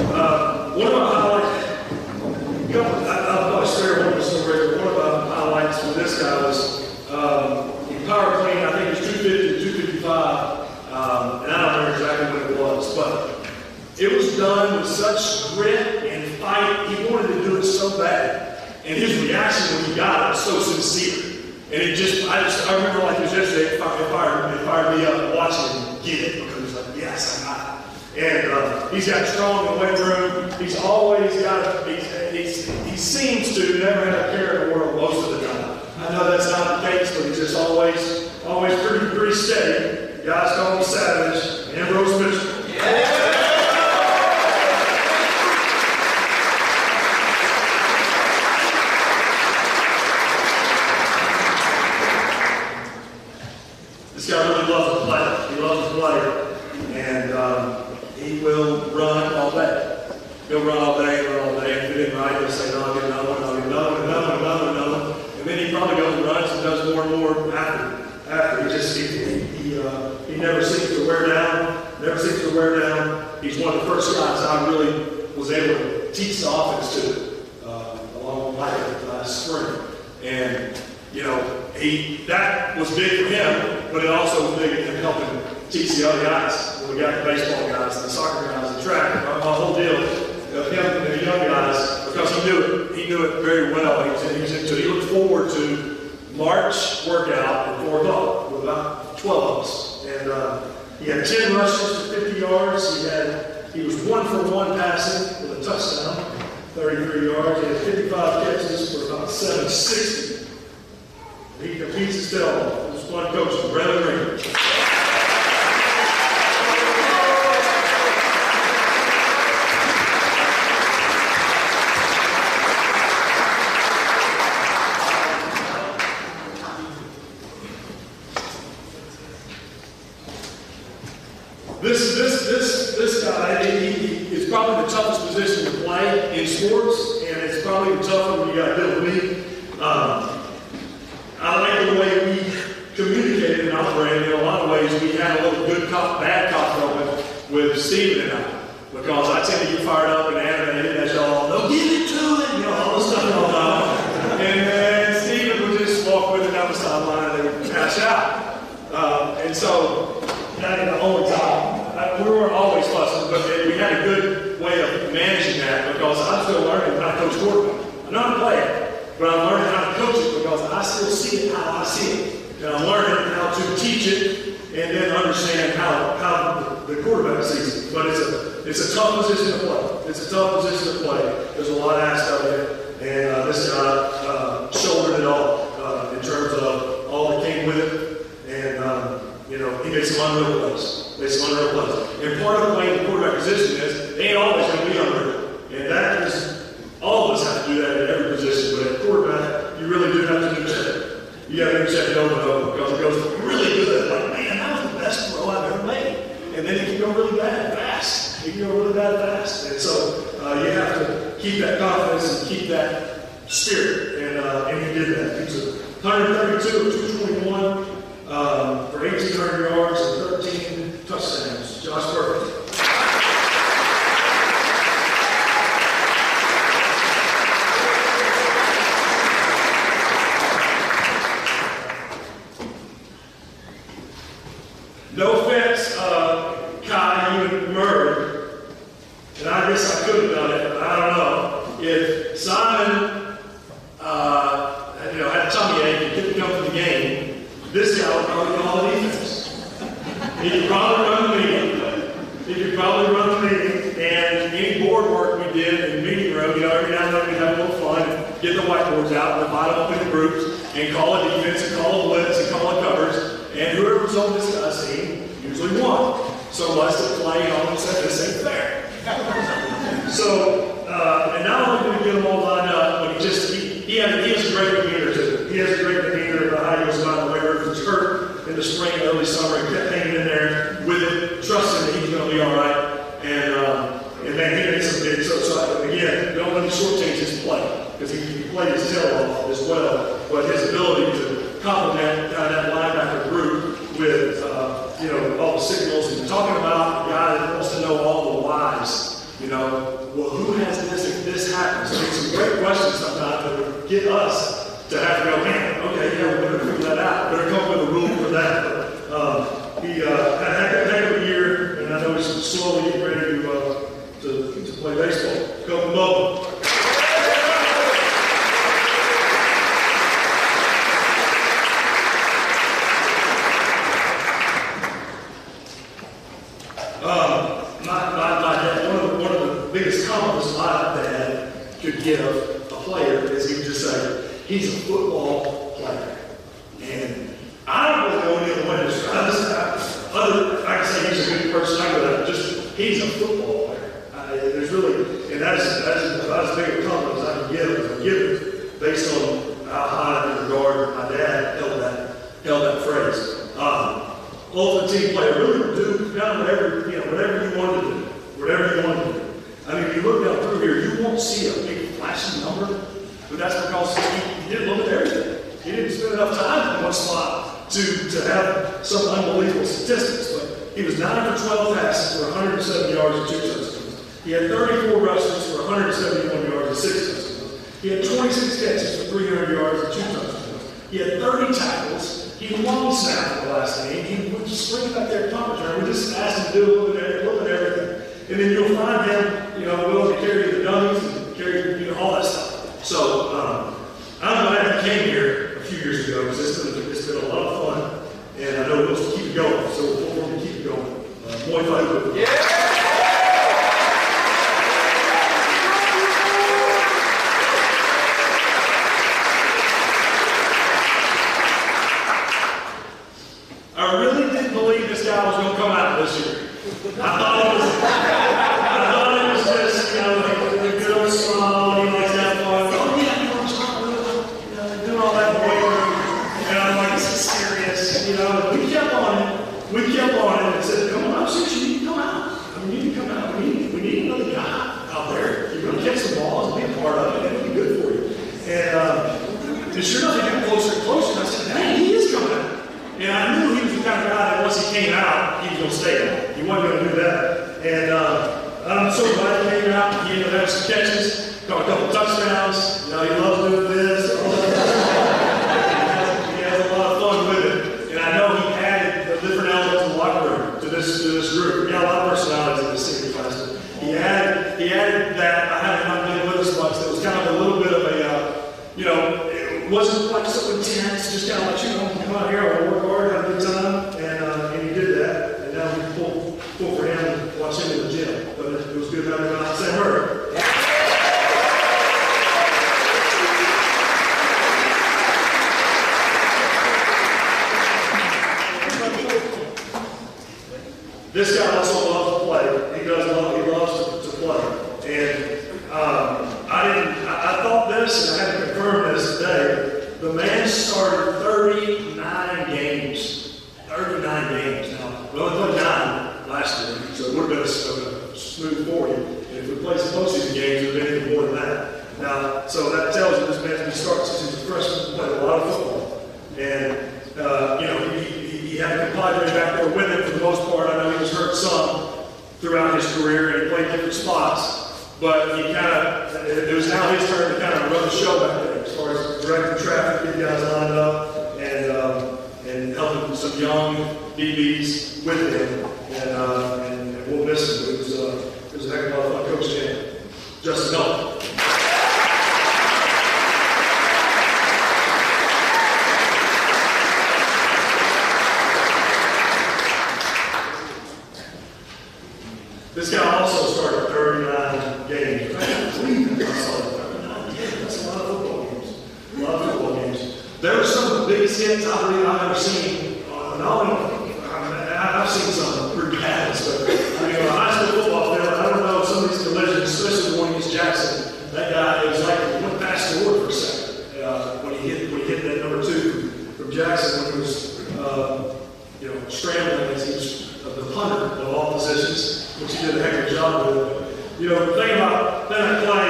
One of my highlights, I'll probably share one of the stories, but one of my highlights with this guy was in power clean, I think it was 250 to 255, and I don't remember exactly what it was, but it was done with such grit and fight. He wanted to do it so bad, and his reaction when he got it was so sincere. And it just, I remember like it was yesterday, it fired me up watching him get it, because he's like, yes, I got it. And he's got strong in the weight room. He's always got, he seems to never have a care in the world most of the time. I know that's not the case, but he's just always pretty steady. Guys call him Savage, Ambrose Mitchell. Yeah. This guy really loves to play. He loves to play. And he will run all day. He'll run all day, If it didn't right, he'll say, no, I'll get another one, I'll get another one. And then he probably goes and runs and does more and more after. He never seems to wear down. He's one of the first guys I really was able to teach the offense to along the way last spring. And, that was big for him, but it also was big in helping teach the other guys. When we got the baseball guys, the soccer guys, the track, my whole deal of him and the young guys, because he knew it very well. He was into it. He looked forward to March workout at 4 o'clock with about 12 of us. And he had 10 rushes for 50 yards. He was 1 for 1 passing with a touchdown, 33 yards. He had 55 catches for about 760. He competes his tail off. This one coach, Brandon Green. This guy, he is probably the toughest position to play in sports, and it's probably the toughest when you got to deal with me. I like the way we communicated and operated. In a lot of ways, we had a little good cop, bad cop moment with Stephen and I, because I tend to get fired up and animated as y'all, no, give it to him, all this stuff and all that. And then Stephen would just walk with it down the sideline and they would pass out. And so, that ain't the only time. We weren't always fussing, but we had a good way of managing that, because I'm still learning how to coach quarterback. I'm not a player, but I'm learning how to coach it, because I still see it how I see it. And I'm learning how to teach it and then understand how the quarterback sees it. But it's a tough position to play. It's a tough position to play. There's a lot asked of it, and this guy shouldered it all in terms of all that came with it. And he made some unreal plays. And part of the way the quarterback position is, they ain't always going to be unreal. And that is, all of us have to do that at every position, but at quarterback, you really do have to do check. You got to do check over and over, because it goes really good. Like, man, that was the best throw I've ever made. And then it can go really bad fast. And so you have to keep that confidence and keep that spirit. And he did that. He was 132 of 221 for 1,800 yards and 13 touchdowns. Josh Burke. No offense, Kai, you and Murray, and I guess I could have done it, but I don't know. If Simon, had a tummy ache and couldn't come to the game, this guy would probably call the defense. He could probably run the meeting. And any board work we did in the meeting room, every now and then we'd have a little fun, get the whiteboards out, and divide them up into groups, and call a defense, and call a blitz, and call a covers. And whoever was on this guy's team usually won. So was the play on and said, this ain't fair. So, and not only did we get them all lined up, but he has a great demeanor too. He has a great demeanor about how he goes about the way he was hurt in the spring and early summer, and kept hanging in there with it, trusting that he's going to be all right. And man, he made some big, so again, don't let him shortchange his play, because he played his tail off as well. But his ability to complement that linebacker group with all the signals, and talking about a guy that wants to know all the whys You know, well, who has this if this happens? I mean, some great questions sometimes that would get us to have to go, man, okay, yeah, we better figure that out. Better come up with a rule for that. But he had a heck of a year, and I know he's slowly getting ready to play baseball. Go from Bubba. One of the biggest compliments my dad could give a player is he would just say, he's a football player. And I don't really know any other way to describe this. I can say he's a good person, I go just, he's a football player. There's really, and that's about as big a compliment as I can give based on how high in regard my dad held that phrase. Ultimate team player really would do kind of whatever you wanted to do. Whatever you wanted to do. I mean, if you look down through here, you won't see a big flashing number, but that's because he didn't look at everything. He didn't spend enough time in one spot to have some unbelievable statistics. But he was 9 for 12 passes for 107 yards and 2 touchdowns. He had 34 rushes for 171 yards and 6 touchdowns. He had 26 catches for 300 yards and 2 touchdowns. He had 30 tackles. He long snapped the last game. He would just spring back there punt return. We just asked him to do a little bit of everything. And then you'll find him, willing to carry the dummies and carry, all that stuff. So I'm glad he came here a few years ago because it's been a lot of fun. And I know we'll keep it going. So we're going to keep it going. Muay Thai. Yeah! I really didn't believe this guy was going to come out this year. I thought it was just, the good old song, he likes that fun. Oh, yeah, doing all that boy room. And I'm like, this is serious. We kept on it and said, come on, seriously, you need to come out. I mean, you need to come out. We need another guy out there. You're going to catch some balls and be a part of it. It'll be good for you. And sure enough, he got closer and closer. And I said, hey, he is coming out. And I knew he was the kind of guy that once he came out, he was going to stay. He wasn't going to do that. And I'm so glad he came out. He ended up having some catches, got a couple touchdowns. He loves doing this. He has a lot of fun with it. And I know he added a different element to the locker room, to this group. We got a lot of personalities in this senior class. He added that. I haven't been with us much. That was kind of a little bit of a, it wasn't like so intense, just kind of like, come out here, I want to work hard, have a good time, and he did that. And now we can pull for him and watch him in the gym. But it was good having him out. Say word. This guy also loves to play. He loves to play. And I thought this, and I had to confirm this today. The man started 39 games. 39 games. Now, we only played 9 last year, so it would have been a smooth 40. And if we played some postseason games, it would have been even more than that. Now, so that tells you this man's been starting since he was a freshman, played a lot of football. And, he had a compadre back there with him for the most part. I know he was hurt some throughout his career, and he played different spots. But it was now his turn to kind of run the show back there as far as directing traffic, getting guys lined up, and helping some young DBs with him. And we'll miss him. It was a heck of a lot of fun. Coach Dan, Justin Nelson. This guy also started 39 games. I can't believe that I saw 39 games. That's a lot of football games. A lot of football games. They were some of the biggest hits I believe I've ever seen. I've seen some pretty bad stuff. On a high school football field, I don't know, some of these collisions, especially the one against Jackson, that guy, it was like he went past the board for a second when he hit that number 2 from Jackson when he was scrambling as he was the punter of all positions, which he did a heck of a job with. The thing about that play,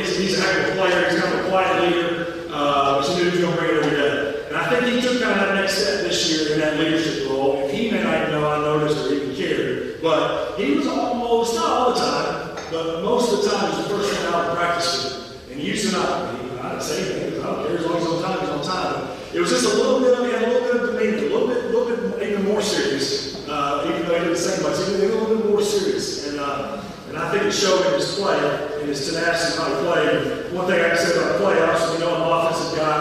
he's a heck of a player. He's kind of a quiet leader, but you knew he was going to bring it every day. And I think he took kind of that next step this year in that leadership role. And he may not even know I noticed or even cared, but he was almost almost, not all the time, but most of the time he's the first one out in practice. And he used to not. I didn't say anything because I don't care as long as he's on time, he's on time. But it was just a little bit of, he had a little bit of demeanor, a little bit even more serious. Even though he didn't say much, he was a little bit more serious. And I think it showed in his play, in his tenacity how he played. And one thing I can say about play, obviously, we know I'm an offensive guy,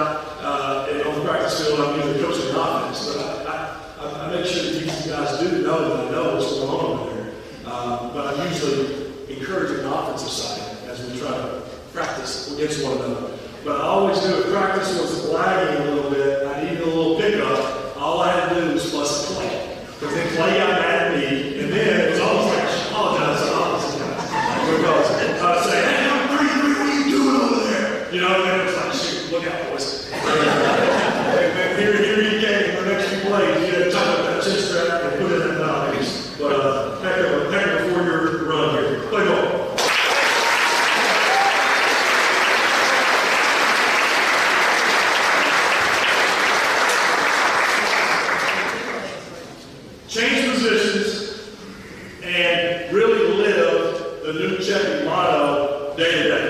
and on the practice field, I'm usually coaching the offense. But I make sure that these guys do know that I know what's going on over there. But I'm usually encouraging the offensive side as we try to practice against one another. But I always do it. Practice was lagging a little bit. I needed a little pickup. All I had to do was plus a play. Because then Clay got mad at me, and then it was almost like I should apologize to the opposite guys. Because I would say, hey, I'm 33, what are you doing over there? You know, and then it was like, shoot, look out, boys. And here you came, the next few plays, you had to tuck up that chin strap and put it in the mouthpiece. But heck of a 4-year run here. Play ball. Change positions and really live the new Chevy motto day to day.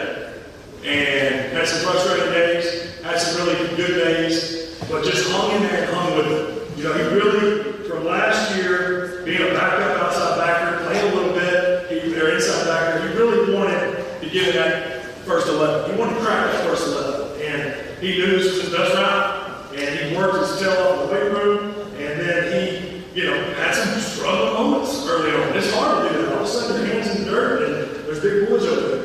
And had some frustrating days, had some really good days, but just hung in there and hung with it. You know, he really, from last year, being a backup outside backer, playing a little bit, or inside backer, he really wanted to get in that first 11. He wanted to crack that first 11. And he knew this was his best route. And he worked his tail off in the weight room. And then he, you know, had some struggling moments early on. It's hard to do that. All of a sudden, your hand's in the dirt, and there's big boys over there.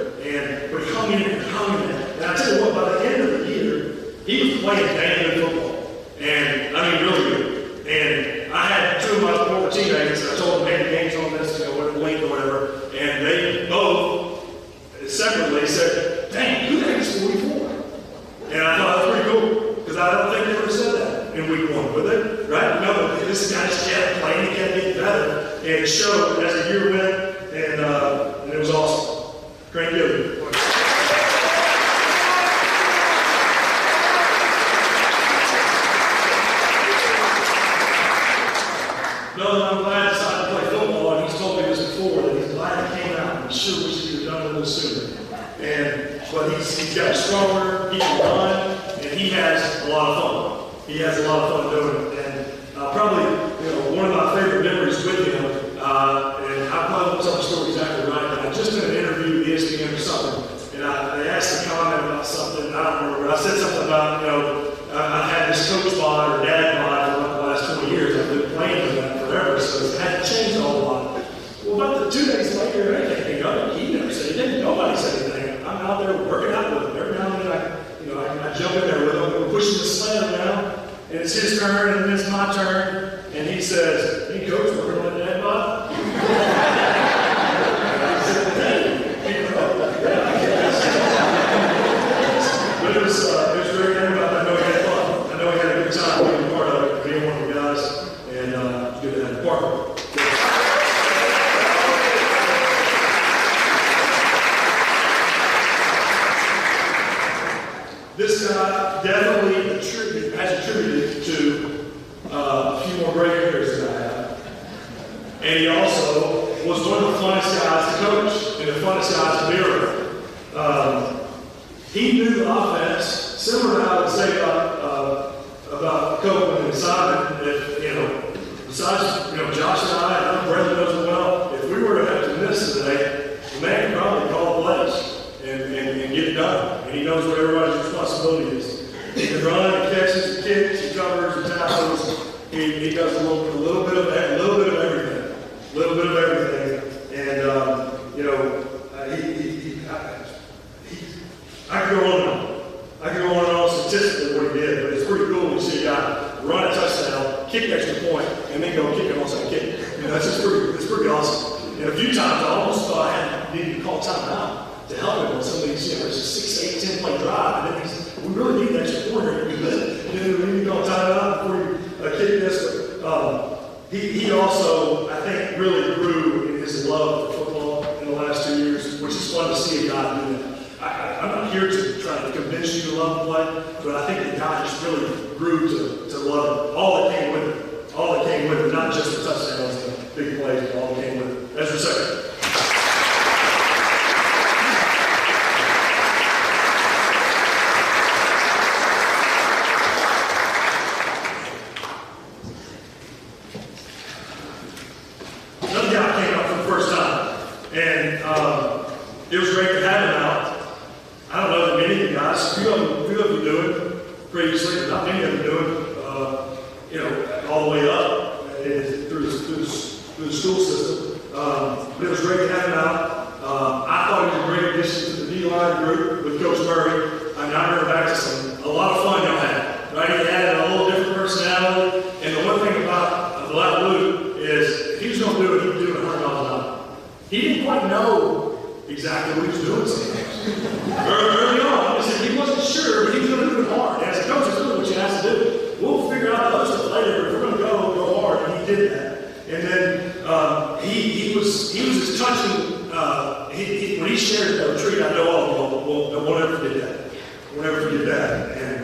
But he hung in there, And I tell you what, by the end of the year, he was playing dang good football. And, I mean, really good. And I had two of my former teammates, and I told them, hey, the game's on this, you know, what link or whatever. And they both, separately, said, dang, you think it's 44. And I thought that was pretty cool, because I don't think they ever said that in week 1, would they? Right? No, this guy just kept playing, he kept getting better, and it showed as the year went, and it was awesome. Great deal. No, I'm glad I decided to play football, and he's told me this before, that he's glad he came out, and he sure wish he would have done it a little sooner. But he's got stronger, he can run, and he has a lot of fun. He has a lot of fun doing it. And probably, you know, one of my favorite memories with him, and I probably won't tell the story exactly right, but I just did an interview with ESPN or something, and they asked a comment about something, I don't remember, but I said something about, you know, I had this coach bod or dad bod for like the last 20 years. I've been playing with that forever, so it hadn't changed a whole lot. Well, about 2 days later, he never said anything. Nobody said anything. I'm out there working out with him. Every now and then I jump in there with him. We're pushing the sled around, and it's his turn, and then it's my turn. And he says, hey, coach, working on that dad bod? I said, hey, yeah, I guess. But it was very good. I know he had fun. I know he had a good time being part of it, being one of the guys, and it's good to have a partner. This guy definitely has attributed to a few more gray hairs than I have. And he also was one of the funnest guys to coach and the funnest guys to be around. He knew the offense, similar to how I would say about Copeland and Simon, that, you know, besides, you know, Josh and I Brendan knows it well, if we were to have to miss today, the man could probably call the plays. And get it done. And he knows what everybody's responsibility is. He can run, he catches, he kicks, he covers, he tackles. He does a little bit of everything. A little bit of everything. And, you know, I could go on and on. I could go on and on statistically what he did, but it's pretty cool to see a guy run a touchdown, kick an extra point, and then go kick an onside kick. You know, it's pretty awesome. And a few times I almost thought I needed to call timeout to help him on some of these, you know, it's a 6, 8, 10 play drive, and then we really need an extra corner to do that. You know, we need to go time out before you kick this. But he also, I think, really grew in his love for football in the last 2 years, which is fun to see a guy do that. I'm not here to try to convince you to love the play, but I think the guy just really grew to love it. All that came with it. All that came with it, not just the touchdowns and the big plays, but all that came with it. That's your second. it was great to have him out. I don't know that many of you guys, a few of you do it previously, but not many of them do it, all the way up through the school system. But it was great to have him out. I thought he was a great addition to the D-line group with Coach Murray. I remember back to a lot of fun y'all had. Right? He had a little different personality. And the one thing about Luke is if he was going to do it, he would do it $100 an hour. He didn't quite know exactly what he was doing sometimes. Early on, he wasn't sure, but he was going to do it hard. As a coach, that's really what you have to do. We'll figure out the other stuff later, but if we're going to go hard, and he did that. And then he was as touching. When he shared the retreat, I know all of y'all won't ever forget that. Won't ever forget that. And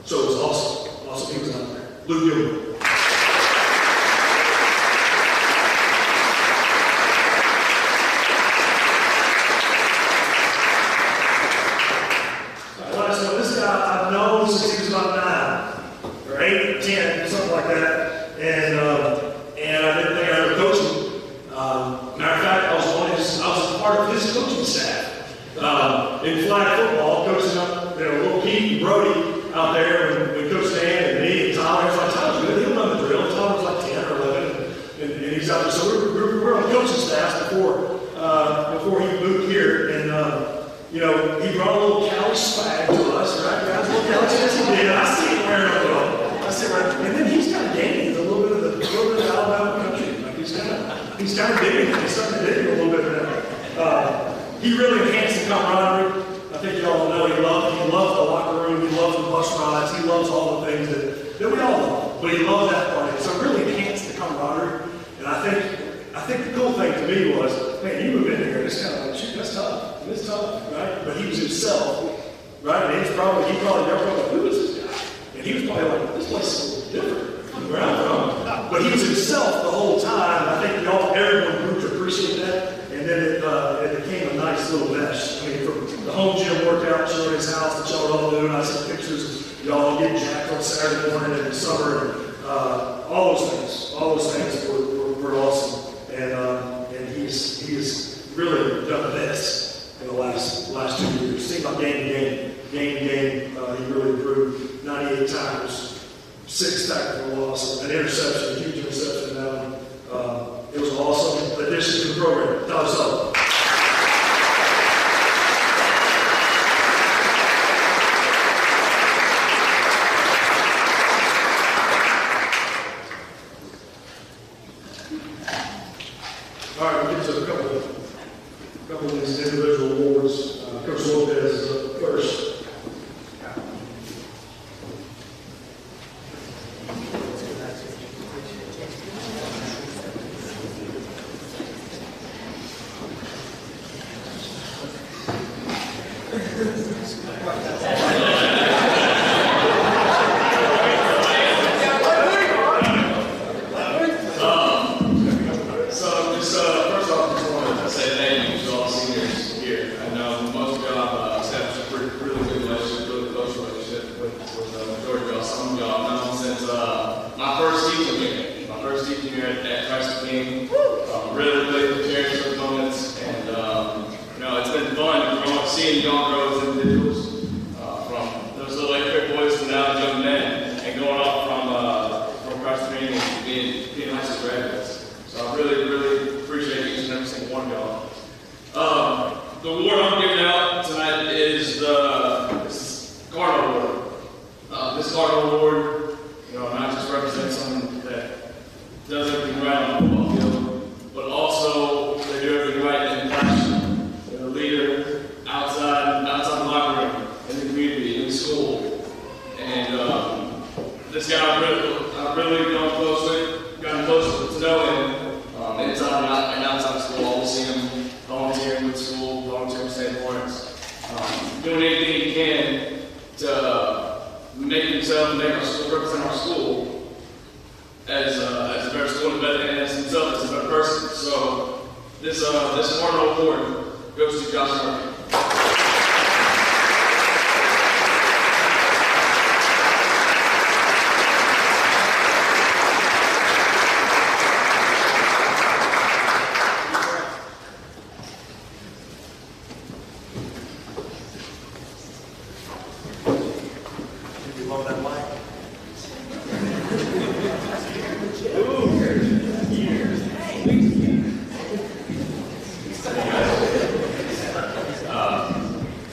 so it was awesome. Awesome he was out there. Luke Gilbert. This guy I've known since he was about 9 or 8 or 10, something like that. And I didn't think I ever coached him. Matter of fact, I was part of his coaching staff in flag football, coaching up little Keith and Brody out there, and Coach Dan and me and Tyler. It's like Tyler's good, he'll know the drill. Tyler was like 10 or 11, and he's out there. So we're on the coaching staff before he moved here, and he brought a little Cali swag to us, right, guys? A little Cali swag he did. I see him wearing it all. And then he's kind of gaining a little bit of the Alabama country. Like he's kind of digging it. He's starting to dig it a little bit now. He really enhanced the camaraderie. I think you all know he loves the locker room. He loves the bus rides. He loves all the things that we all love. But he loved that part. So it really enhanced the camaraderie. And I think the cool thing to me was, man, you move in here, it's kind of like, shoot, that's tough. It's tough, right? But he was himself, right? And y'all probably like, who is this guy? And he was probably like, this place is a little different from where I'm from. But he was himself the whole time. I think everyone grew to appreciate that. And then it became a nice little mesh. I mean, from the home gym workout, showing his house that y'all are all doing. I see pictures of y'all getting jacked on Saturday morning and in the summer. And all those things were awesome. And he's really done this in the last 2 years. Seems like game to game. He really improved. 98 tackles, 6 tackles for loss, an interception, a huge interception. It was an awesome addition to the program. Tyler Sullivan. All right, we'll get to a couple of these individual awards. Coach Lopez is up first.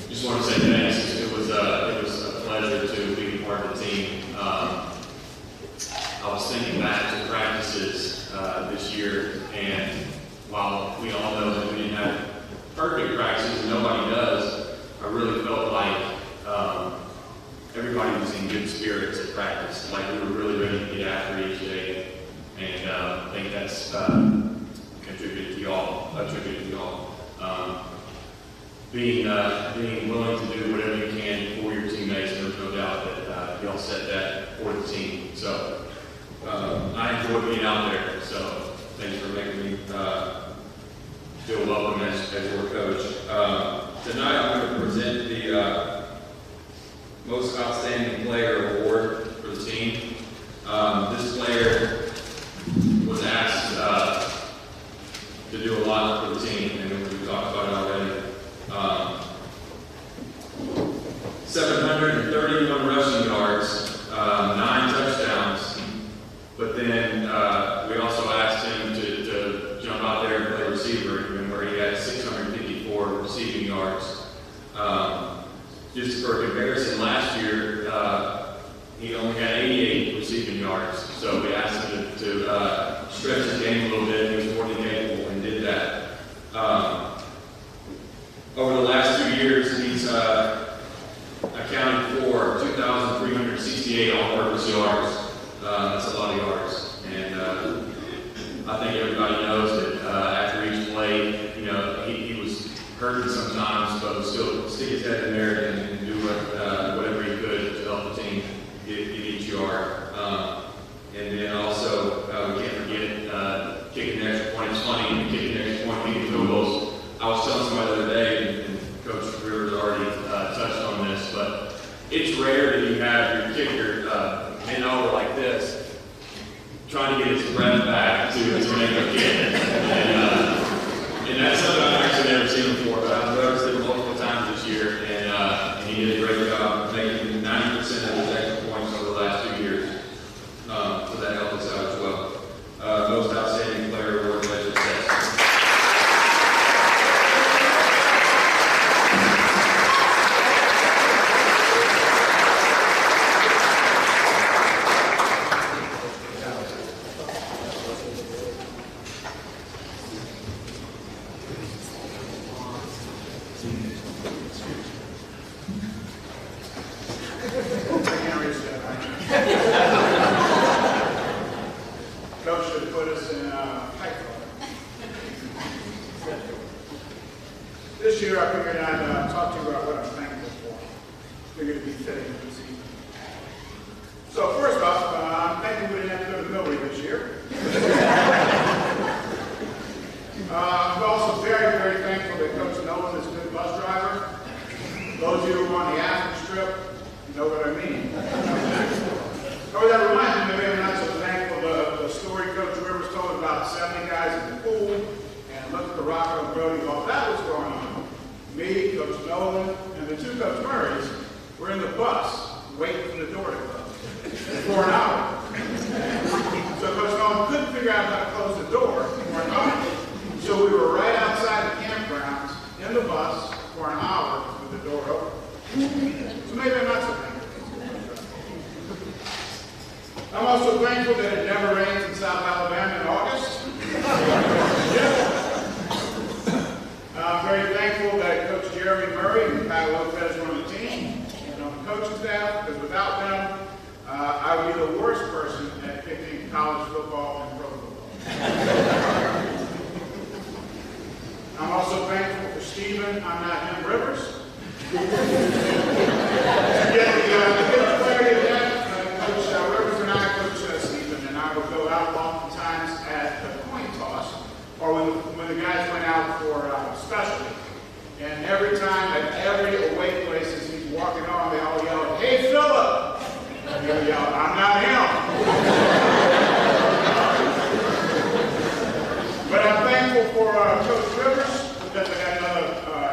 Just want to say thanks. It was a pleasure to be a part of the team. I was thinking back to practices this year, and while we all know that we didn't have perfect practices, and nobody does, I really felt like everybody was in good spirits at practice. Like we were really ready to get after each day, and I think that's attributed to y'all. Being willing to do whatever you can for your teammates, and there's no doubt that y'all set that for the team. So I enjoyed being out there. So thanks for making me feel welcome as your coach. Tonight I'm going to present the Most Outstanding Player Award for the team. This player was asked to do a lot for the team, and we talked about it already. 731 rushing yards, 9 touchdowns, but then we also asked him to jump out there and play receiver, and where he had 654 receiving yards. Just for comparison, last year he only had 88 receiving yards, so we asked him to stretch his game a little bit. He was more than capable and did that. Over the last 2 years, he's accounted for 2,368 all-purpose yards. That's a lot of yards, and I think everybody knows that after each play, you know, he was hurting sometimes, but would still stick his head in there and do whatever he could to help the team get each yard. And then also, we can't forget kicking the extra point. It's funny, kicking the extra point, kicking field goals. I was telling somebody the other day, and Coach Rivers already touched on this, but it's rare that you have your kicker bent over like this, trying to get his breath back to make a kick. And that's something I've actually never seen before, but I've noticed it multiple times this year, and he did a great job making 90% of his extra points over the last 2 years. So that helped us out as well. Most Outstanding Player Award, as it says. Coach should put us in height club. This year I figured I'd talk to you about what I'm thankful for. Figured it'd be fitting this evening. So first off, I'm thankful we didn't have to go to the military this year. I'm also very, very thankful that Coach Nolan is a good bus driver. Those of you who are on the Athens trip, you know what I mean. Oh, that reminds me, maybe I'm not so thankful, the story Coach Rivers told about 70 guys in the pool, and look at the Rocco and Brody while that was going on. Me, Coach Nolan, and the 2 Coach Murrays were in the bus waiting for the door to close for an hour. So Coach Nolan couldn't figure out how to close the door for an hour. So we were right outside the campgrounds in the bus for an hour with the door open. So maybe I'm not so thankful. I'm also thankful that it never rains in South Alabama in August. I'm very thankful that Coach Jeremy Murray and Pat Lopez were on the team and on the coaching staff, because without them, I would be the worst person at picking college football and pro football. I'm also thankful for Stephen, I'm not him, Rivers. To get the clarity of that, Coach Rivers and I, Coach Stephen and I would go out oftentimes at the coin toss, or when the guys went out for specialty. And every time at every away places he's walking on, they all yell, "Hey, Philip!" And he'll yell, "I'm not him." But I'm thankful for Coach Rivers, because I got another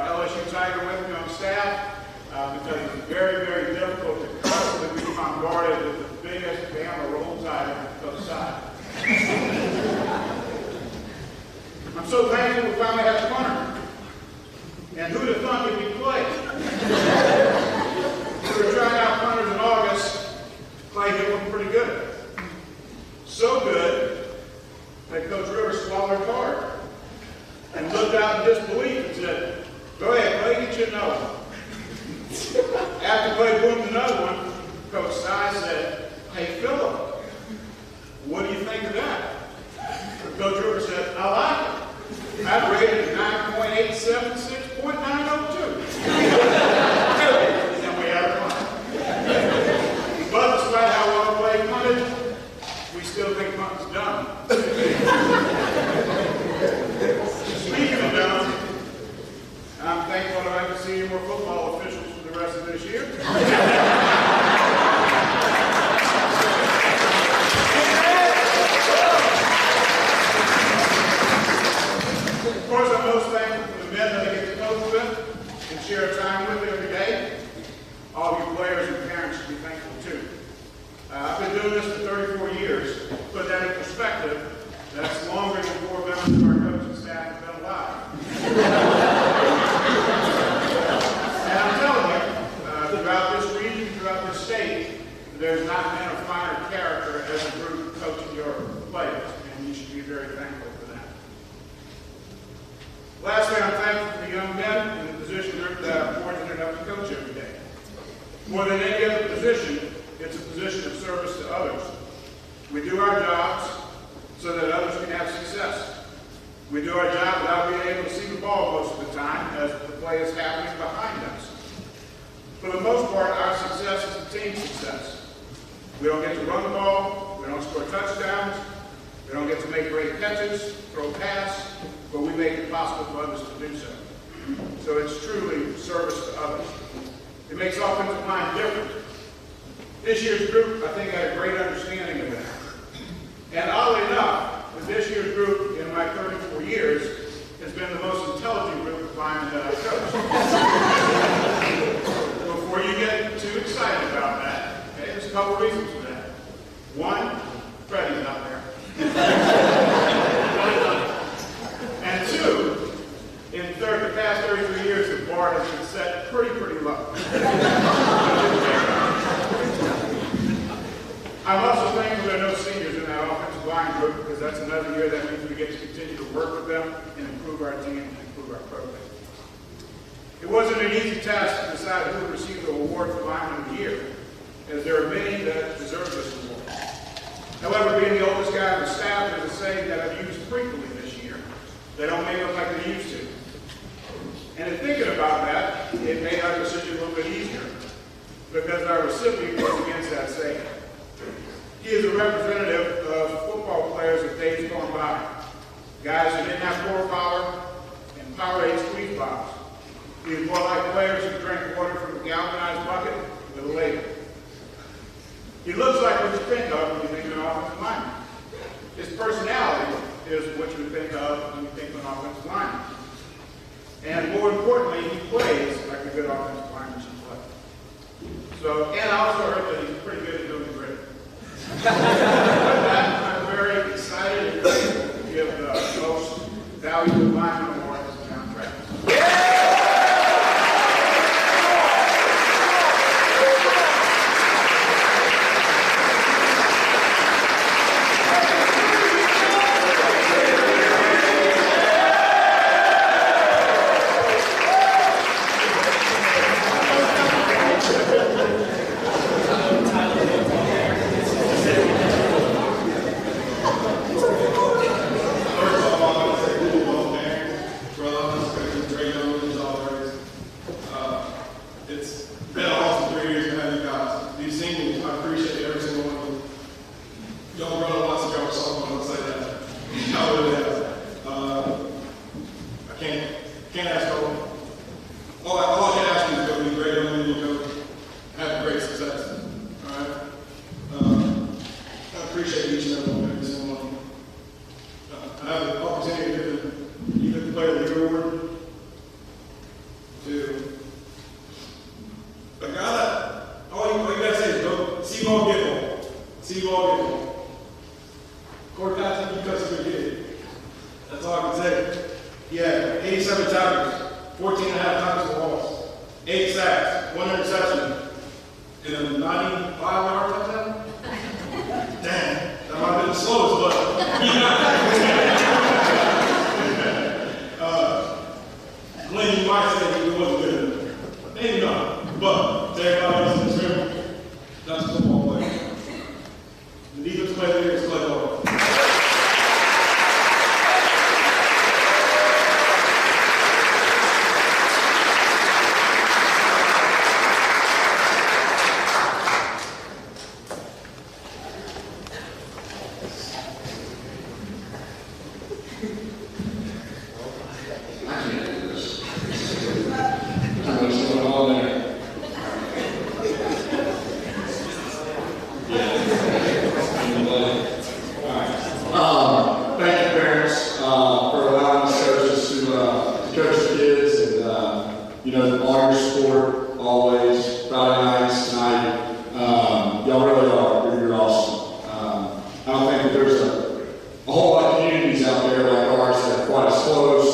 LSU Tiger with me on staff, because it's very, very difficult to constantly be bombarded with the biggest Bama roll tide on the side. I'm so thankful we finally have a punter. another one. After Clay boomed another one, Coach Sy said, "Hey, Philip, what do you think of that?" Coach Rivers said, "I like it. I'd rate it 9.876.902. And we had a punt. But despite how well Clay punted, we still think punting's done. Speaking of done, I'm thankful that I can see more football officials for the rest of this year. Of course, I'm most thankful for the men that I get to coach with and share time with every day. All of you players and parents should be thankful too. I've been doing this for 34 years. To put that in perspective, that's longer than 4 members of our coaching staff have been alive. And I'm telling you, throughout this region, throughout this state, there's not been a finer character as a group coaching your players, and you should be very thankful for that. Lastly, I'm thankful for the young men in the position that are fortunate enough to coach every day. More than any other position, it's a position of service to others. We do our jobs so that others can have success. We do our job without being able to see the ball most of the time as the play is happening behind us. For the most part, our success is a team success. We don't get to run the ball, we don't score touchdowns, we don't get to make great catches, throw pass, but we make it possible for others to do so. So it's truly service to others. It makes offensive line different. This year's group, I think, had a great understanding of that. And oddly enough, this year's group, in my 34 years, has been the most intelligent group of linemen that I've coached. Before you get too excited about that, okay, there's a couple reasons for that. One, Freddie's not there. And two, in the past 33 years, the bar has been set pretty low. I'm also thankful there are no seniors in that offensive line group, because that's another year that means we get to continue to work with them and improve our team and improve our program. It wasn't an easy task to decide who would receive the award for Lineman of the Year, as there are many that deserve this award. However, being the oldest guy on the staff, there's a saying that I've used frequently this year: they don't make them like they used to. And in thinking about that, it made our decision a little bit easier, because our recipient goes against that saying. He is a representative of football players of days gone by. Guys who didn't have core power and Powerade squeeze bottles. He is more like players who drank water from a galvanized bucket with a label. He looks like what you think of when you think of an offensive lineman. His personality is what you would think of when you think of an offensive lineman. And more importantly, he plays like a good offensive lineman should play. So, and I also heard that he's pretty good at doing the grit. With that, I'm very excited and grateful to give the most valuable lineman award to John Travis. Glenn, you might say he wasn't good enough. Maybe not. But to everybody else in this room, that's a football player. The defense player here is Clay Moore. Thank you, parents, for allowing us coaches to coach the kids and, all your support always. Friday nights, tonight, y'all really are. You're awesome. I don't think that there's a whole lot of communities out there like ours that are quite as close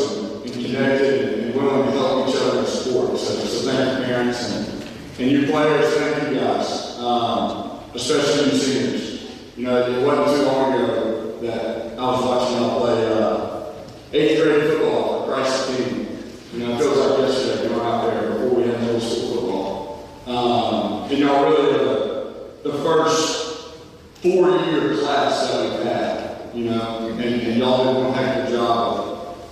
and connected and willing to help each other in sport. So thank you, parents, and you players. Thank you guys, especially you seniors. It wasn't too long ago that I was watching y'all play 8th grade football for Christ's team. It feels like yesterday going out there before we had middle school football. And y'all really the first 4-year class that we've had, and y'all did one heck of a job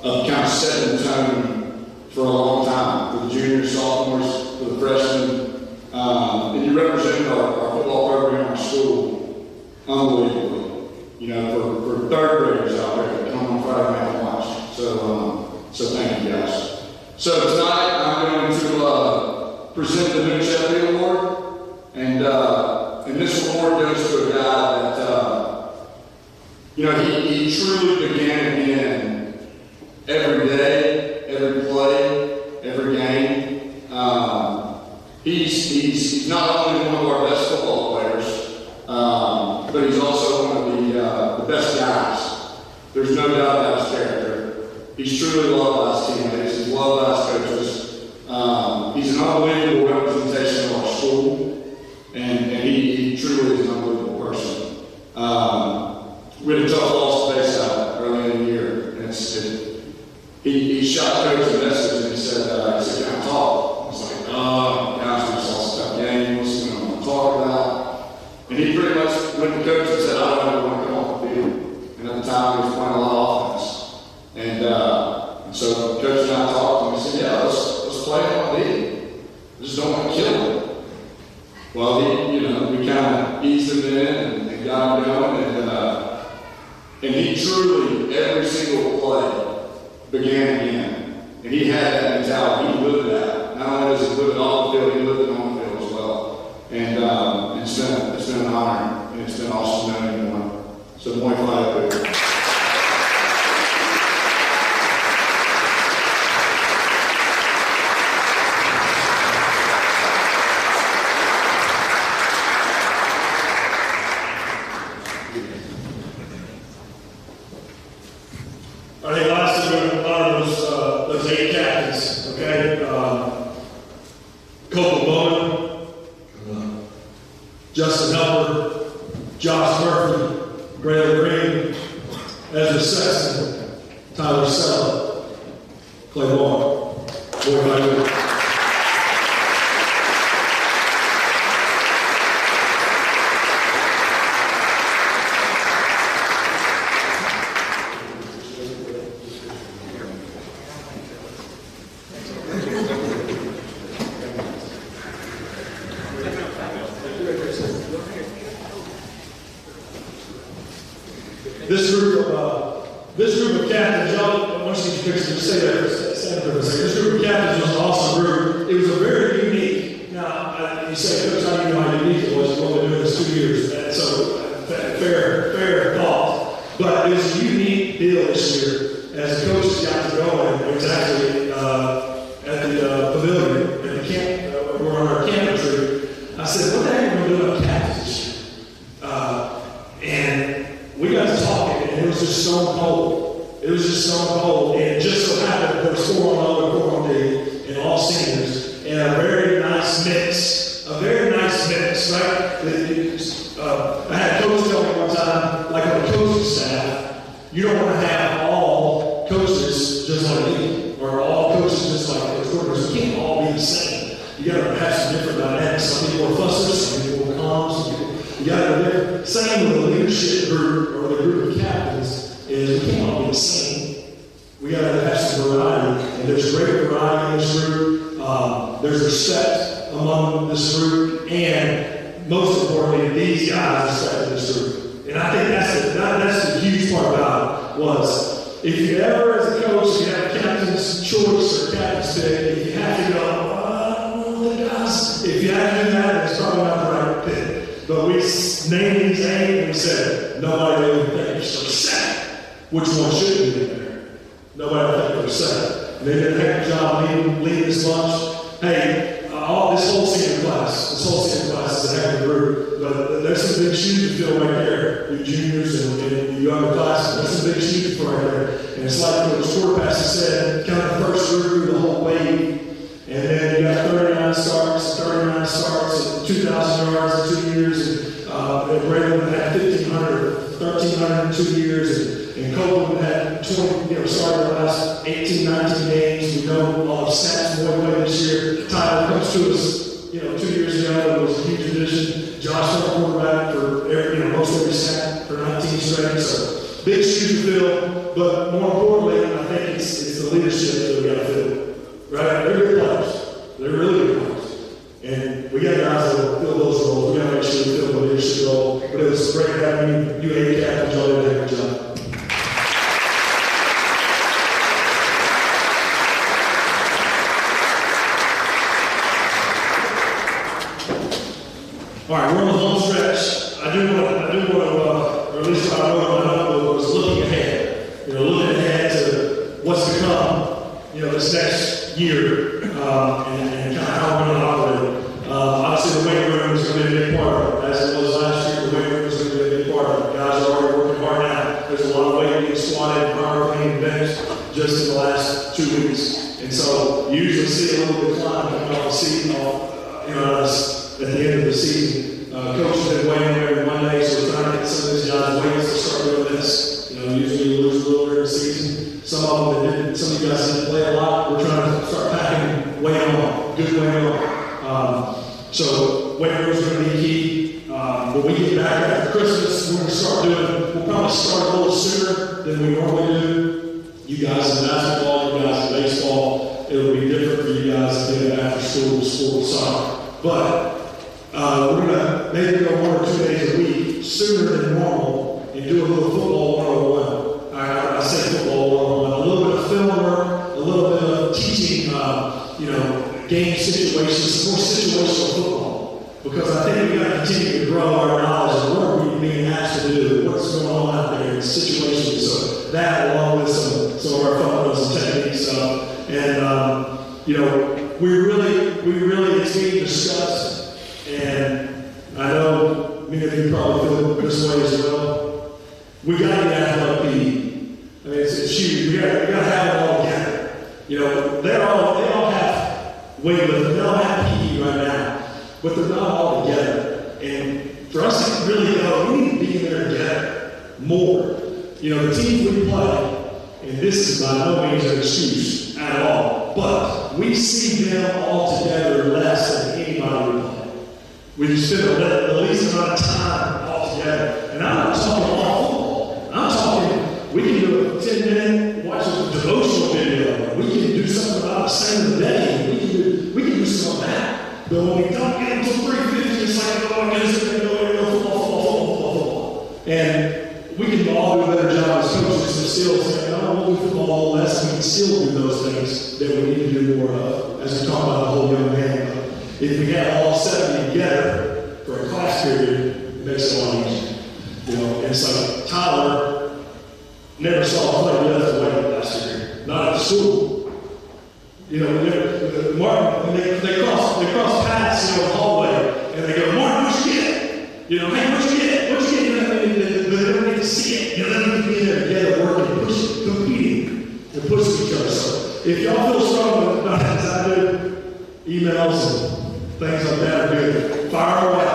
of kind of setting the tone for a long time for the juniors, sophomores, for the freshmen. And you represented our football program in our school unbelievably. For 3rd graders out there that come on Friday night and watch. So thank you guys. So tonight I'm going to present the New Sheffield Award, and this award goes to a guy that he truly began again every day, every play, every game. He's not only one of our best football players, but he's also one of the best guys. There's no doubt about his character. He's truly loved by his teammates. He's loved by his coaches. He's an unbelievable representation of our school, and he truly is an unbelievable person. We had a tough loss to Bayside early in the year, and he shot Coach a message and he said, "Can I talk?" I was like, guys, we just lost a tough game. What's going on to talk about? And he pretty much went to Coach and said, "I don't ever want to come off the field." And at the time, he was playing a lot of offense. And so Coach and I talked, and we said, "Yeah, let's play on D. I just don't want to kill him." Well, we kind of eased him in and got him going, and he truly, every single play, began again. And he had that mentality. He lived that. Not only does he live it off the field, he lived it on the field as well. And it's been an honor, and it's been awesome knowing him. So muy fly. I think last year we honored those 8 captains, okay? Copeland Bowman, Justin Helper, Josh Murphy, Graham Green, Ezra Sexton, Tyler Sella, Clay Moore, Boyd Banquet. This group of captains, y'all, I want you to say that, stand for a second. This group of captains was an awesome group. It was a very unique. Now, you say, Coach, how do you know how unique it was? You've only been doing this 2 years, and so fair thought. But it was a unique deal this year. As the coaches got to going, it was actually at the pavilion, at the camp, we're on our camping trip. I said, what the heck are we doing about captains this year? And we got to talking, and it was just stone cold. It was just stone cold, and it just so happened there was 4 on O and 4 on D, and all seniors, and a very nice mix. Right? I had a coach tell me one time, like on the coaching staff, you don't want to have all coaches just like me, or all coaches just like the quarterbacks. We can't all be the same. You got to have some different dynamics. Some people are fussers, some people are calm, some people, you got to be different. Same with the leadership group or the group of captains is we can't all be the same. We got to have some variety, and there's great variety in this group. There's respect among this group, and most importantly, these guys respect this group. And I think that's the huge part about it was if you ever, as a coach, you have captain's choice or captain's pick, if you have to go, guys, if you have to do that, it's probably not the right pick. But we named these names and we said, nobody really thinks for a second which one should be in there. Nobody will think for a second. They did a heck of a job leading this bunch. Hey, this whole senior class is a heck of a group, but there's some big shoes to fill right there. You juniors and you younger classes, there's some big shoes to fill right there. And it's like what the sport pastor said, kind of the first through the whole wave. And then you got 39 starts, and 2,000 yards in 2 years, and Braylon had 1,500, 1,300 in 2 years, and Copeland had 20, started the last 18, 19 games. We know all of Snap's boy play this year. Tyler comes to us, 2 years ago. It was a huge addition. Josh was quarterback for most every snap for 19 straight. So big shoes to fill, but more importantly, I think it's the leadership that we got to fill. Right? They're good players. They're really good players. And we got guys that will fill those roles. We got to make sure we fill the leadership role. But it was great having you and Captain Joe did a good job. All right, we're on the home stretch. I do want to, or at least what I wrote on my notebook was looking ahead. Looking ahead to what's to come. This next year, and kind of how we're going to operate. Obviously, the weight room is going to be a big part of it. As it was last year, the weight room is going to be a big part of it. Guys are already working hard now. There's a lot of weight being squatted, power clean, bench just in the last 2 weeks. And so you usually see a little decline coming off the season, at the end of the season. Coach has been weighing every Monday, so we're trying to get some of these guys' weights to start doing this. Usually you lose a little during the season. Some of you guys didn't play a lot. We're trying to start packing weight on, good weight on. So weight room is going to be key. When we get back after Christmas, we're going to we'll probably start a little sooner than we normally do. You guys in basketball, you guys in baseball, it'll be different for you guys to get after school, sport, soccer. But we're going to maybe go 1 or 2 days a week sooner than normal and do a little football 101. I say football 101, a little bit of film work, a little bit of teaching, game situations, more situational football. Because I think we've got to continue to grow our knowledge of what are we being asked to do, what's going on out there in situations. So that, along with some of our fundamentals and techniques, we really, it's being discussed. And I know many of you probably feel this way as well. We got to get athletic PD. I mean, it's huge. We got to have it all together. They all have weightlifting. They all have PE right now, but they're not all together. And for us to really go, we need to be in there together more. The teams we play, and this is by no means an excuse at all, but we see them all together less than anybody we play. We just spend the least amount of time all together. And I'm not talking all football. I'm talking, we can do a 10-minute, watch a devotional video. We can do something about the saint of the day. We can do some of that. But when we don't get until 3:50, it's like, oh, I guess we're going to go football. And we can all do a better job as coaches and still say, no, we'll do football less. We can still do those things that we need to do more of as we talk about the whole young man. If we have all 70 together for a class period, it makes it a lot easier. And so Tyler never saw a play left away last year, not at school. Martin, they cross paths in the hallway, and they go, Martin, what'd you get? Hey, what'd you get? What'd you get? They don't get to see it. They don't get to be there together working, competing, and pushing each other. So if y'all feel strong about it as I do, emails and things like that are good. Fire away.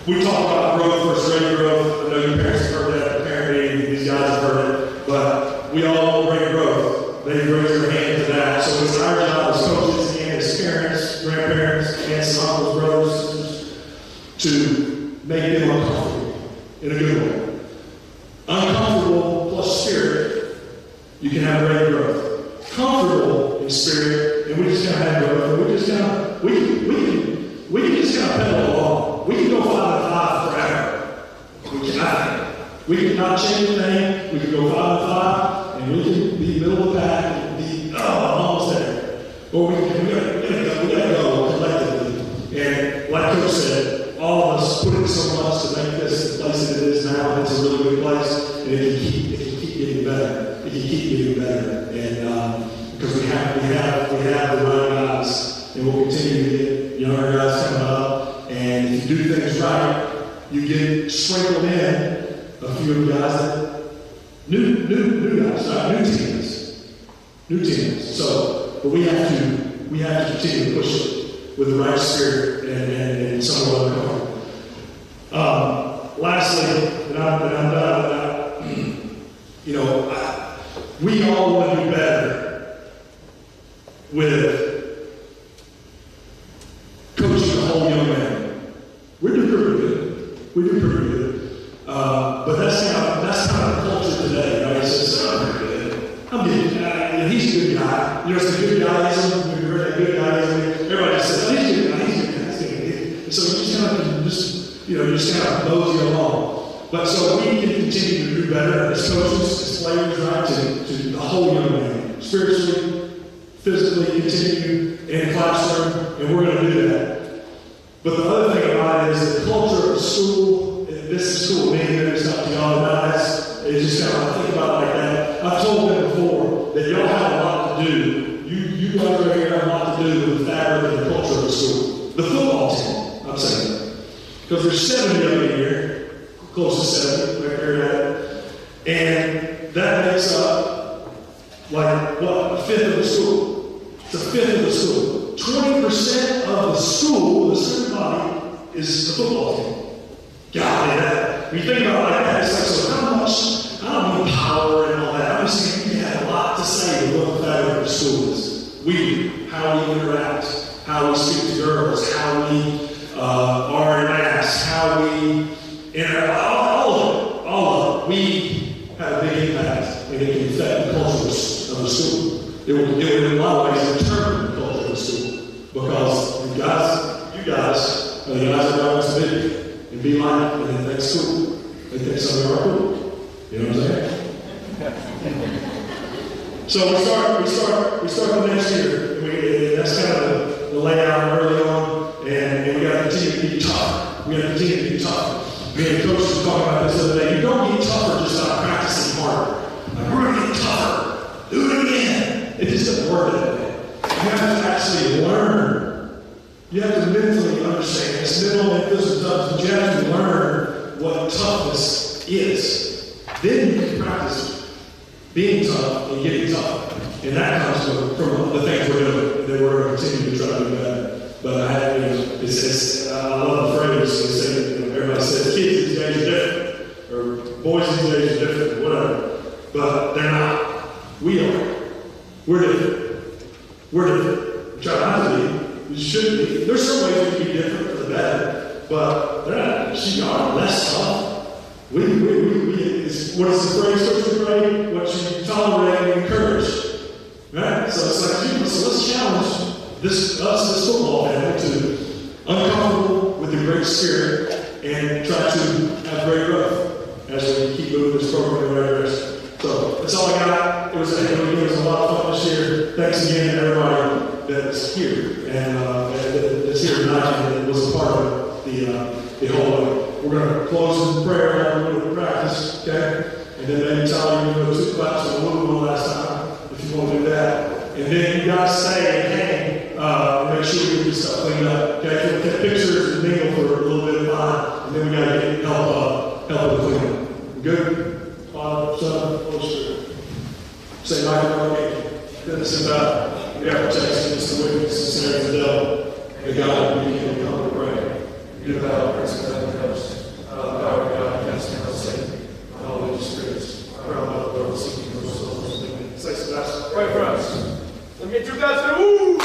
We talk about growth versus rate growth. I know your parents have heard that at the parent meeting. These guys have heard it. But we all rate growth. They raise their hand of that. So it's our job as coaches and as parents, grandparents, aunts and uncles, brothers, sisters, to make them uncomfortable in a good way. Uncomfortable plus spirit, you can have great growth. Comfortable in spirit, and we just kind of have growth, and we just kind of, we can just kind of pedal along. We can go 5 and 5 forever. We cannot. We can not change a thing. We can go 5 and 5, and we can be middle of the pack and be almost there. But we gotta go collectively. And like Coach said, all of us put in so much to make this the place that it is now. It's a really good place, and it can keep getting better. It can keep getting better, and because we have the right guys, and we'll continue to get younger guys coming up. And if you do things right, you get sprinkled in a few of the guys that new guys, right? New teams. So, but we have to continue to push it with the right spirit and some of the other. Lastly, and I'm done with that. We all want to do better with coaching a whole young man. We do pretty good. But that's kind of the culture today, right? It's just, I'm pretty good. He's a good guy. There's a good guyism. We've heard that good guyism. Everybody just says, he's a good guy. And so you just kind of mosey along. But so we can continue to do better as coaches, as players, right? To the whole young man, spiritually, physically, continue in the classroom, and we're going to do that. But the other thing about it is the culture of school. This is school. Me and it's not to y'all guys. It's just kind of think about it like that. I've told them before that y'all have a lot to do. You guys right here have a lot to do with the fabric and the culture of the school. The football team, I'm saying. Because there's 70 of you here, close to 70, right there. And that makes up, like, what, a fifth of the school. It's a fifth of the school. 20% of the school, the student body, is the football team. God, that. When you think about it like that, it's like, so how much, I don't mean power and all that. I'm just saying we have a lot to say to what the fabric of the school is. We do. How we interact, how we speak to girls, how we are in mass, how we interact, all of it. We have a big impact, and it can affect the culture of the school. It would in a lot of ways determine the culture of the school. Because you guys are the guys that are going to be. And be like, and they think school. They think some of them are cool. You know what I'm saying? So we start the next year. And that's kind of the layout early on. And we got to continue to be tough. We got to continue to be tough. Me and the coaches were talking about this the other day. You don't get tougher just by practicing harder. Like, we're going to get tougher. Do it again. It just doesn't work that way. You have to actually learn. You have to mentally understand. It's mental and physical toughness, but you have to learn what toughness is. Then you can practice being tough and getting tough. And that comes from the things we're doing. And then we're going to continue to try to do better. But I love the phrase. Everybody says kids these days are different. Or boys these days are different. Whatever. But they're not. We are. We're different. We try not to be. We should be. There's some ways we can be different for the better, but they're not. She are less tough. What is the phrase? What you pray, what you tolerate, and encourage. Right? So it's like, so let's challenge this football family to uncomfortable with the great spirit and try to have great growth as we keep moving this program in the right direction. So that's all I got. It was a lot of fun this year. Thanks again to everybody that's here and that's here tonight and was a part of the whole way. We're going to close in prayer and have a little practice, okay? And then maybe Tyler, you can go to class and we'll move on last time if you want to do that. And then you guys stay and hang, make sure we get this stuff cleaned up, okay? We'll take pictures and mingle for a little bit of time, and then we got to get help with cleanup. Good? Father, Son, Holy Spirit. Say, Michael, okay. Goodness and God, we have protection against the wickedness and snares of the devil. May God be with you, come to pray. Give thou Prince of Heaven Coast, the power of God, against him, Satan, and all Holy Spirits, around the world, seeking those souls. Say, Sebastian, pray for us. So get your guys to, ooh!